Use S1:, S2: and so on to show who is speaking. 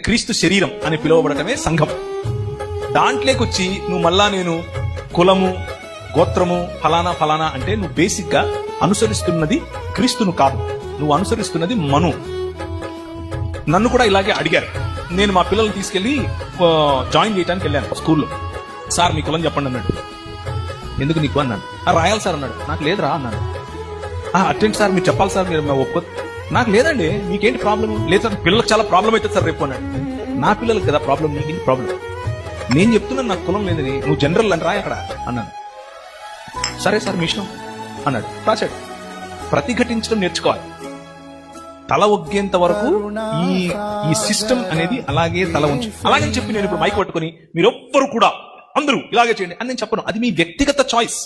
S1: క్రీస్తు శరీరం అని పిలువబడటమే సంఘం. దాంట్లోకి వచ్చి నువ్వు మళ్ళా నేను కులము గోత్రము ఫలానా ఫలానా అంటే నువ్వు బేసిక్ గా అనుసరిస్తున్నది క్రీస్తును కాదు, నువ్వు అనుసరిస్తున్నది మను. నన్ను కూడా ఇలాగే అడిగారు. నేను మా పిల్లల్ని తీసుకెళ్లి జాయిన్ చేయడానికి వెళ్ళాను స్కూల్లో. సార్ మీ కులం చెప్పండి అన్నాడు. ఎందుకు నీకు అన్నాను. రాయాలి సార్ అన్నాడు. నాకు లేదురా అన్నాను. అటెండ్ సార్ మీరు చెప్పాలి సార్, మీరు ఒప్పుకో. నాకు లేదండి, మీకేంటి ప్రాబ్లం? లేదు సార్ పిల్లలకు చాలా ప్రాబ్లం అవుతుంది సార్ రేపు అన్నాడు. నా పిల్లలకు కదా ప్రాబ్లం, నీకేంటి ప్రాబ్లం? నేను చెప్తున్నాను నాకు కులం లేదని, నువ్వు జనరల్ అని రాయి అక్కడ అన్నాను. సరే సార్ మీ ఇష్టం అన్నాడు. రాశాడు. ప్రతిఘటించడం నేర్చుకోవాలి. తల ఒగ్గేంత వరకు ఈ సిస్టమ్ అనేది అలాగే తల ఉంచి అలాగే చెప్పి నేను ఇప్పుడు మైక్ పట్టుకుని మీరొవ్వరు కూడా అందరూ ఇలాగే చేయండి అని నేను చెప్పను. అది మీ వ్యక్తిగత చాయిస్.